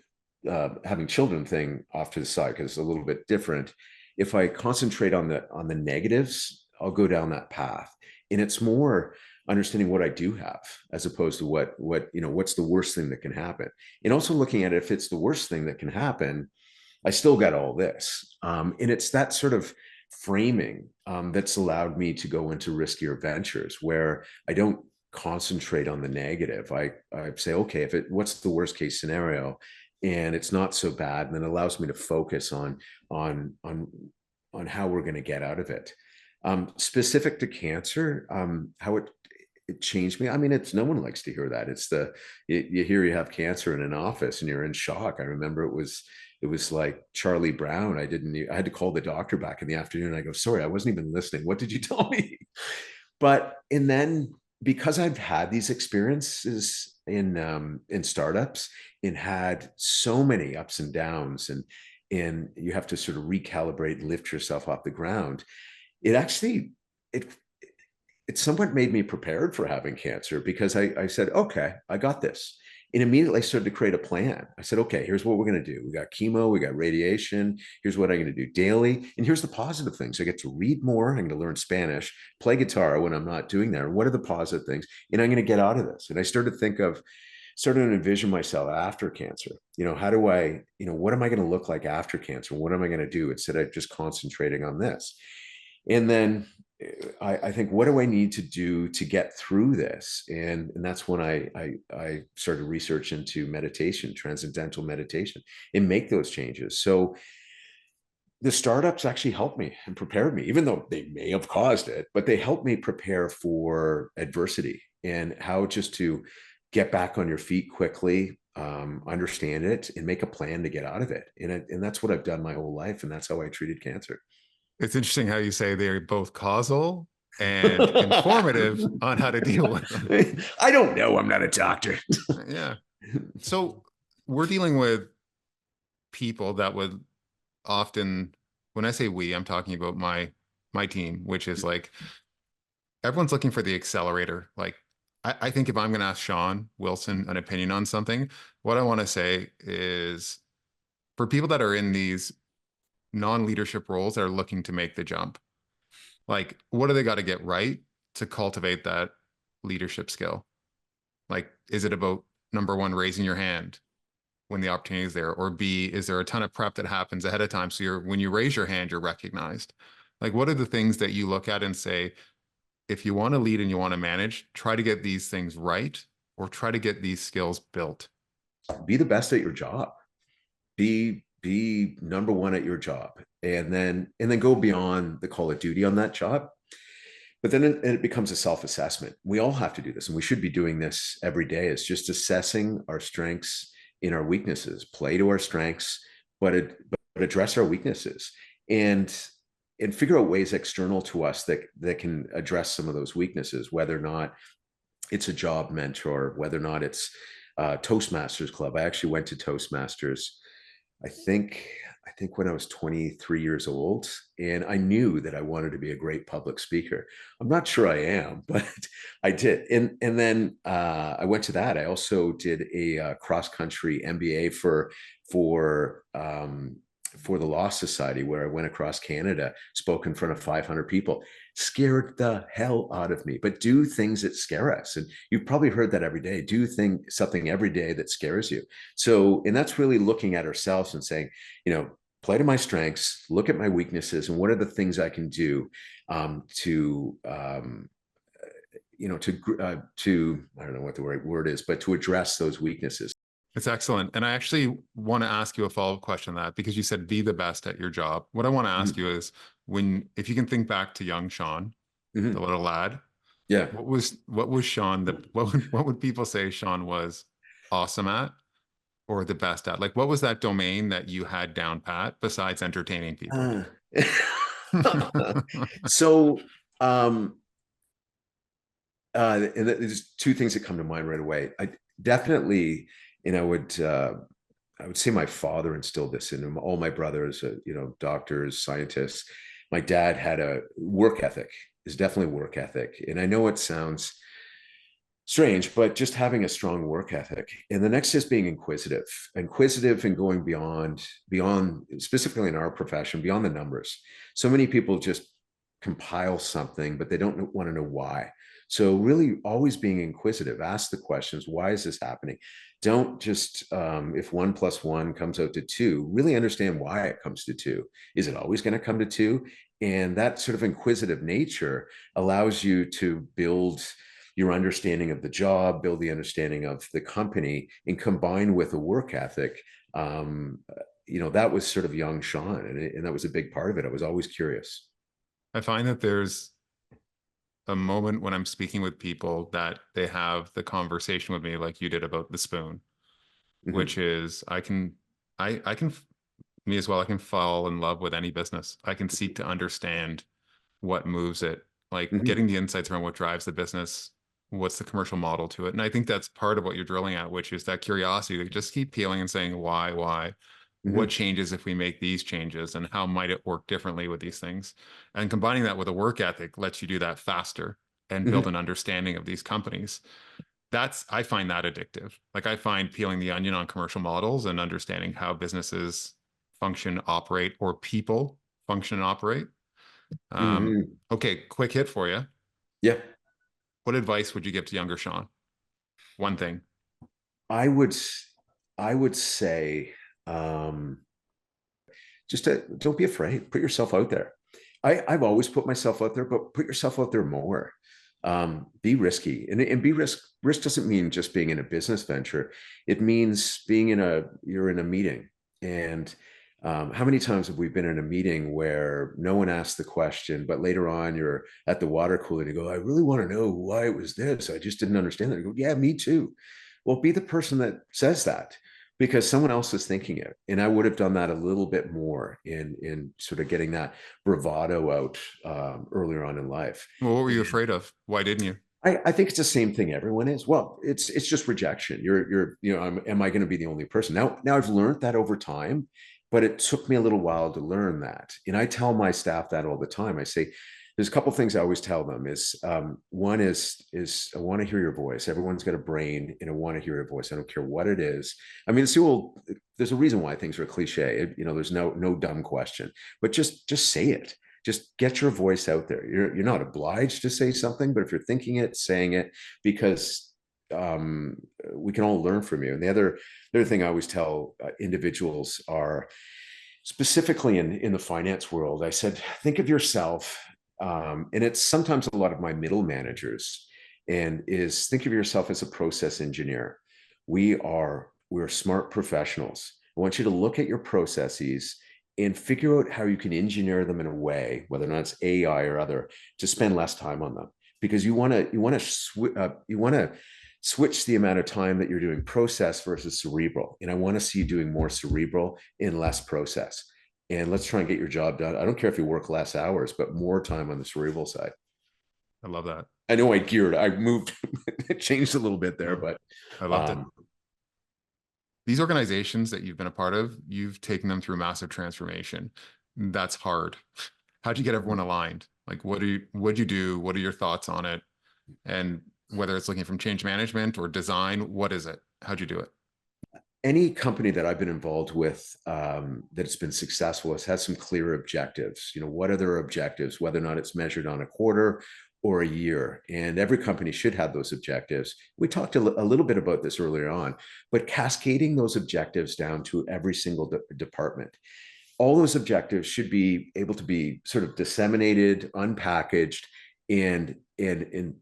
having children thing off to the side because it's a little bit different. If I concentrate on the negatives, I'll go down that path, and it's more understanding what I do have as opposed to what's the worst thing that can happen, and also looking at it, if it's the worst thing that can happen, I still got all this. And it's that sort of framing that's allowed me to go into riskier ventures where I don't concentrate on the negative. I say, okay, what's the worst case scenario? And it's not so bad. And then it allows me to focus on how we're going to get out of it. Specific to cancer, how it changed me. I mean, no one likes to hear that. You hear you have cancer in an office and you're in shock. I remember it was like Charlie Brown. I had to call the doctor back in the afternoon. I go, sorry, I wasn't even listening. What did you tell me? And then because I've had these experiences in startups and had so many ups and downs, and you have to sort of recalibrate, lift yourself off the ground. It somewhat made me prepared for having cancer, because I said, okay, I got this. And immediately I started to create a plan. I said, okay, here's what we're going to do. We got chemo, we got radiation. Here's what I'm going to do daily. And here's the positive things. I get to read more. I'm going to learn Spanish, play guitar when I'm not doing that. What are the positive things? And I'm going to get out of this. And I started to envision myself after cancer. How do what am I going to look like after cancer? What am I going to do instead of just concentrating on this? And then I think, what do I need to do to get through this? And that's when I started research into meditation, transcendental meditation, and make those changes. So the startups actually helped me and prepared me, even though they may have caused it, but they helped me prepare for adversity and how just to get back on your feet quickly, understand it, and make a plan to get out of it. And that's what I've done my whole life. And that's how I treated cancer. It's interesting how you say they're both causal and informative on how to deal with them. I don't know. I'm not a doctor. Yeah. So we're dealing with people that would often, when I say we, I'm talking about my team, which is like everyone's looking for the accelerator. Like I think if I'm going to ask Shawn Wilson an opinion on something, what I want to say is for people that are in these non-leadership roles that are looking to make the jump, like what do they got to get right to cultivate that leadership skill? Like, is it about number one, raising your hand when the opportunity is there? Or B, is there a ton of prep that happens ahead of time? So when you raise your hand, you're recognized. Like, what are the things that you look at and say, if you want to lead and you want to manage, try to get these things right or try to get these skills built? Be the best at your job. Be number one at your job, and then go beyond the call of duty on that job. But then it becomes a self-assessment. We all have to do this, and we should be doing this every day. It's just assessing our strengths and our weaknesses, play to our strengths, but address our weaknesses, and figure out ways external to us that can address some of those weaknesses, whether or not it's a job mentor, whether or not it's Toastmasters club. I actually went to Toastmasters, I think when I was 23 years old, and I knew that I wanted to be a great public speaker. I'm not sure I am, but I did. And then I went to that. I also did a cross country MBA for the Law Society, where I went across Canada, spoke in front of 500 people. Scared the hell out of me, but do things that scare us. And you've probably heard that every day. Do something every day that scares you. So, and that's really looking at ourselves and saying, play to my strengths, look at my weaknesses, and what are the things I can do to I don't know what the right word is, but to address those weaknesses. It's excellent. And I actually want to ask you a follow-up question on that, because you said be the best at your job. What I want to ask you is, if you can think back to young Shawn, Mm-hmm. the little lad, Yeah. what was Shawn, what would people say Shawn was awesome at or the best at? Like, what was that domain that you had down pat besides entertaining people? So, and there's two things that come to mind right away. I definitely, I would say my father instilled this in him. All my brothers, doctors, scientists. My dad had a work ethic. Is definitely work ethic, and I know it sounds strange, but just having a strong work ethic. And the next is being inquisitive and going beyond, specifically in our profession, beyond the numbers. So many people just compile something, but they don't want to know why. So really always being inquisitive, ask the questions, why is this happening? Don't just, if 1 + 1 comes out to 2, really understand why it comes to 2. Is it always going to come to 2? And that sort of inquisitive nature allows you to build your understanding of the job, build the understanding of the company, and combine with a work ethic. That was sort of young Shawn, and that was a big part of it. I was always curious. I find that there's a moment when I'm speaking with people that they have the conversation with me like you did about the spoon, which is I can, me as well, I can fall in love with any business. I can seek to understand what moves it, like getting the insights around what drives the business, what's the commercial model to it. And I think that's part of what you're drilling at, which is that curiosity to just keep peeling and saying, why, what changes if we make these changes, and how might it work differently with these things? And combining that with a work ethic lets you do that faster and build an understanding of these companies. I find that addictive. Like I find peeling the onion on commercial models and understanding how businesses function, operate, or people function and operate. Okay, quick hit for you. Yeah. What advice would you give to younger Shawn? One thing. I would say, don't be afraid. Put yourself out there. I've always put myself out there, but put yourself out there more. Be risky, and be risk doesn't mean just being in a business venture. It means you're in a meeting. And how many times have we been in a meeting where no one asked the question, but later on you're at the water cooler and you go, I really want to know why it was this. I just didn't understand that. You go, yeah, me too. Well, be the person that says that, because someone else is thinking it. And I would have done that a little bit more in sort of getting that bravado out earlier on in life. Well, what were you afraid of? Why didn't you? I think it's the same thing everyone is. Well, it's just rejection. Am I going to be the only person? Now I've learned that over time, but it took me a little while to learn that. And I tell my staff that all the time. I say, there's a couple of things I always tell them is one is I want to hear your voice. Everyone's got a brain and I want to hear your voice. I don't care what it is. I mean, there's a reason why things are cliche. There's no dumb question, but just say it. Just get your voice out there. You're not obliged to say something, but if you're thinking it, saying it, because we can all learn from you. And the other thing I always tell individuals are, specifically in the finance world, I said, think of yourself, and it's sometimes a lot of my middle managers, and is think of yourself as a process engineer. We're smart professionals. I want you to look at your processes and figure out how you can engineer them in a way, whether or not it's AI or other, to spend less time on them. Because you want to switch the amount of time that you're doing process versus cerebral. And I want to see you doing more cerebral and less process. And let's try and get your job done. I don't care if you work less hours, but more time on the cerebral side. I love that. I know I moved, it changed a little bit there, but I loved it. These organizations that you've been a part of, you've taken them through massive transformation. That's hard. How'd you get everyone aligned? Like, what'd you do? What are your thoughts on it? And whether it's looking from change management or design, what is it? How'd you do it? Any company that I've been involved with that's been successful has had some clear objectives. What are their objectives, whether or not it's measured on a quarter or a year. And every company should have those objectives. We talked a little bit about this earlier on, but cascading those objectives down to every single department. All those objectives should be able to be sort of disseminated, unpackaged, and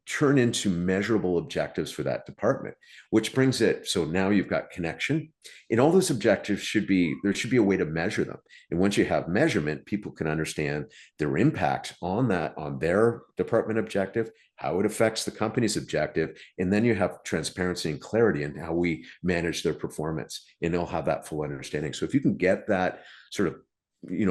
turn into measurable objectives for that department, which brings it. So now you've got connection, and all those objectives there should be a way to measure them. And once you have measurement, people can understand their impact on their department objective, how it affects the company's objective, and then you have transparency and clarity in how we manage their performance, and they'll have that full understanding. So if you can get that sort of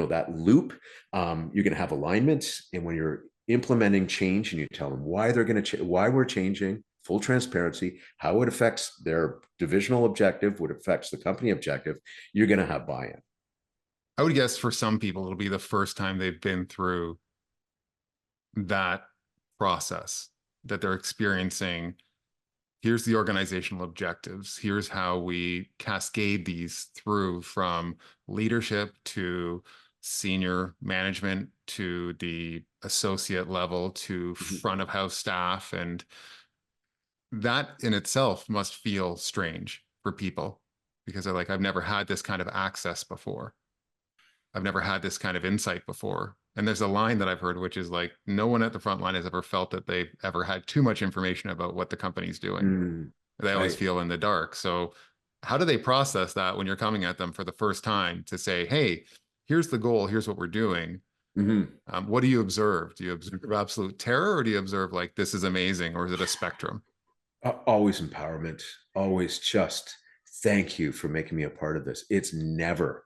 that loop, you're going to have alignment. And when you're implementing change and you tell them why they're going to why we're changing, full transparency, how it affects their divisional objective, what affects the company objective, you're going to have buy-in. I would guess for some people, it'll be the first time they've been through that process, that they're experiencing. Here's the organizational objectives. Here's how we cascade these through from leadership to senior management to the associate level to front of house staff. And that in itself must feel strange for people because they're like, I've never had this kind of access before. I've never had this kind of insight before. And there's a line that I've heard, which is like, no one at the front line has ever felt that they've ever had too much information about what the company's doing. They always feel in the dark. So how do they process that when you're coming at them for the first time to say, hey, here's the goal, here's what we're doing. What do you observe? Do you observe absolute terror, or do you observe like, this is amazing, or is it a spectrum? Always empowerment, always just thank you for making me a part of this. It's never.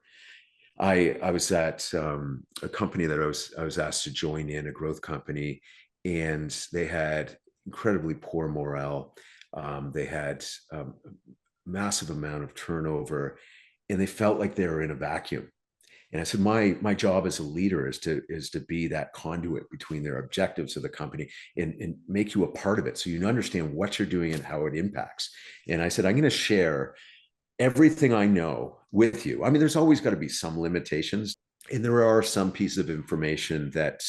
I was at a company that I was asked to join in, a growth company, and they had incredibly poor morale. They had a massive amount of turnover, and they felt like they were in a vacuum. And I said, my job as a leader is to be that conduit between their objectives of the company and make you a part of it, so you understand what you're doing and how it impacts. And I said, I'm going to share everything I know with you. I mean, there's always got to be some limitations, and there are some pieces of information that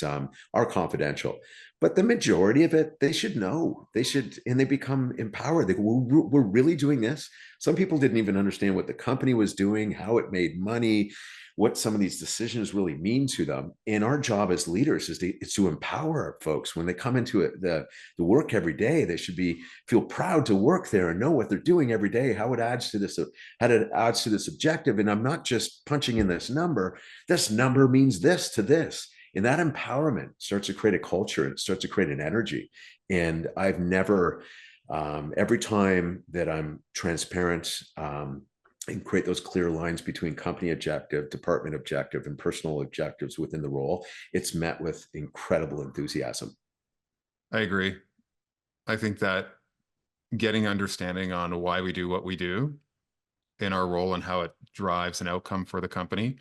are confidential, but the majority of it, they should know. And they become empowered. They go, we're really doing this. Some people didn't even understand what the company was doing, how it made money, what some of these decisions really mean to them. And our job as leaders is to empower folks when they come into the work every day. They should feel proud to work there and know what they're doing every day, how it adds to this objective. And I'm not just punching in this number. This number means this to this. And that empowerment starts to create a culture. It starts to create an energy. And I've never, every time that I'm transparent, and create those clear lines between company objective, department objective, and personal objectives within the role, it's met with incredible enthusiasm. I agree. I think that getting understanding on why we do what we do in our role and how it drives an outcome for the company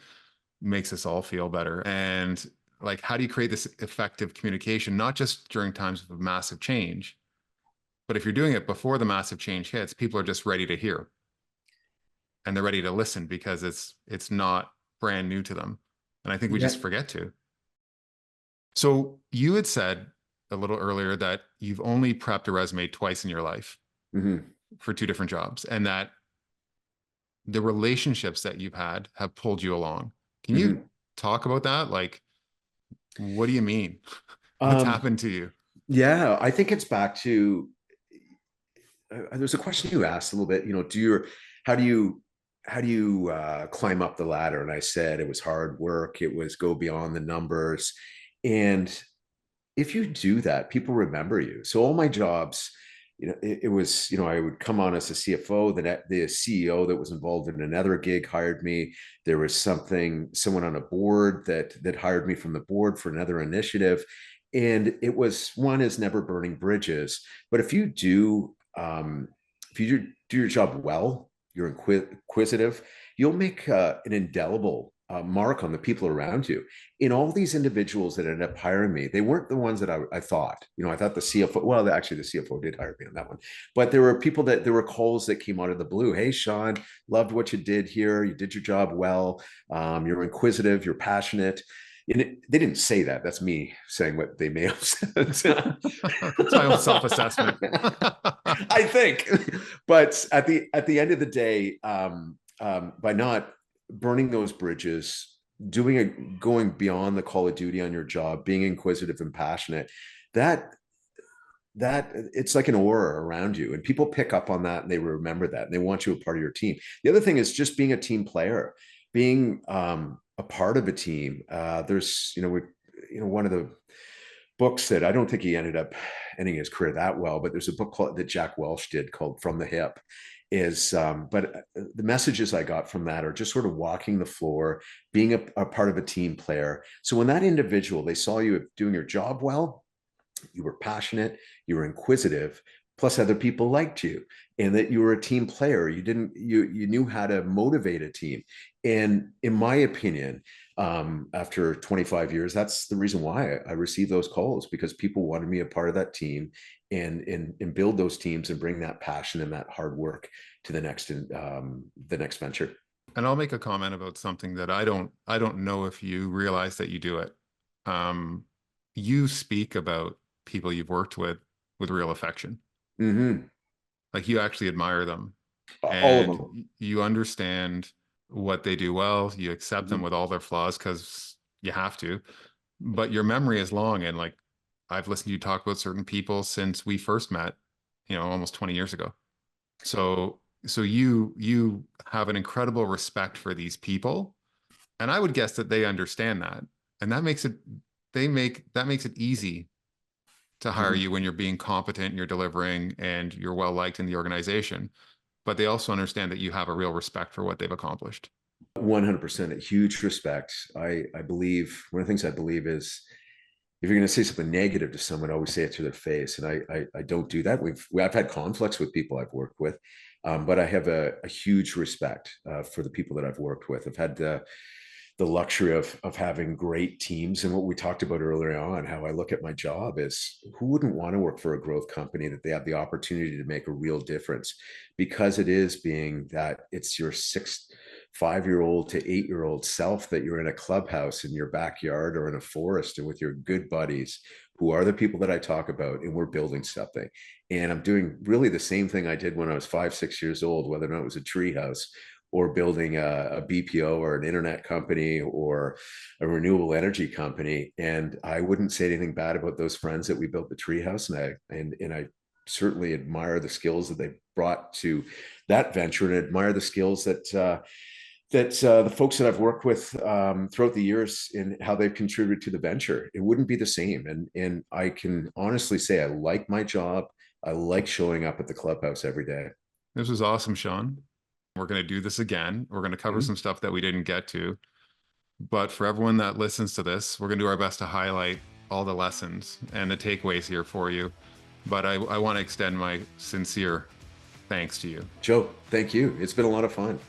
makes us all feel better. And like, how do you create this effective communication, not just during times of massive change, but if you're doing it before the massive change hits, people are just ready to hear and they're ready to listen because it's not brand new to them. And I think we Yeah. just forget to. So you had said a little earlier that you've only prepped a resume twice in your life Hmm. for two different jobs, and that the relationships that you've had have pulled you along. Can you Hmm. talk about that? Like, what do you mean? What's Um, happened to you? yeah, I think it's back to there's a question you asked a little bit, how do you climb up the ladder? And I said it was hard work, it was go beyond the numbers. And if you do that, people remember you. So all my jobs, it was, I would come on as a CFO, the CEO that was involved in another gig hired me. There was someone on a board that hired me from the board for another initiative. And it was, one is never burning bridges. But if you do your job well, you're inquisitive, you'll make an indelible mark on the people around you. In all these individuals that ended up hiring me, they weren't the ones that I thought. I thought the CFO, well, actually, the CFO did hire me on that one. But there were calls that came out of the blue. Hey, Shawn, loved what you did here. You did your job well. You're inquisitive, you're passionate. And they didn't say that. That's me saying what they may have said. It's my own self-assessment. I think. But at the end of the day, by not burning those bridges, going beyond the call of duty on your job, being inquisitive and passionate, that it's like an aura around you, and people pick up on that and they remember that and they want you a part of your team. The other thing is just being a team player, being a part of a team. There's one of the books that I don't think he ended up ending his career that well, but there's a book that Jack Welch did called From the Hip. But the messages I got from that are just sort of walking the floor, being a part of a team player. So when that individual, they saw you doing your job well, you were passionate, you were inquisitive, plus other people liked you, and that you were a team player. You knew how to motivate a team. And in my opinion, after 25 years, that's the reason why I received those calls, because people wanted me a part of that team, and build those teams and bring that passion and that hard work to the next venture. And I'll make a comment about something that I don't know if you realize that you do it. Um, you speak about people you've worked with real affection. Mm-hmm. Like, you actually admire them All of and them. you understand what they do well. You accept them Mm-hmm. with all their flaws because you have to, but your memory is long. And like, I've listened to you talk about certain people since we first met, almost 20 years ago. So you have an incredible respect for these people. And I would guess that they understand that. And that makes it easy to hire Mm-hmm. you when you're being competent and you're delivering and you're well liked in the organization. But they also understand that you have a real respect for what they've accomplished. 100%, a huge respect. I believe one of the things I believe is, if you're going to say something negative to someone, always say it to their face. And I don't do that. I've had conflicts with people I've worked with, but I have a huge respect for the people that I've worked with. I've had the luxury of having great teams. And what we talked about earlier on, how I look at my job is, who wouldn't want to work for a growth company that they have the opportunity to make a real difference, because it is being that it's your 5-year-old to 8-year-old self, that you're in a clubhouse in your backyard or in a forest and with your good buddies, who are the people that I talk about, and we're building something. And I'm doing really the same thing I did when I was 5, 6 years old, whether or not it was a tree house or building a BPO or an internet company or a renewable energy company. And I wouldn't say anything bad about those friends that we built the treehouse, and I certainly admire the skills that they brought to that venture, and admire the skills that the folks that I've worked with throughout the years, in how they've contributed to the venture. It wouldn't be the same. And I can honestly say I like my job. I like showing up at the clubhouse every day. This was awesome, Shawn. We're going to do this again. We're going to cover Mm-hmm. some stuff that we didn't get to. But for everyone that listens to this, we're going to do our best to highlight all the lessons and the takeaways here for you. but I want to extend my sincere thanks to you. Joe, thank you. It's been a lot of fun.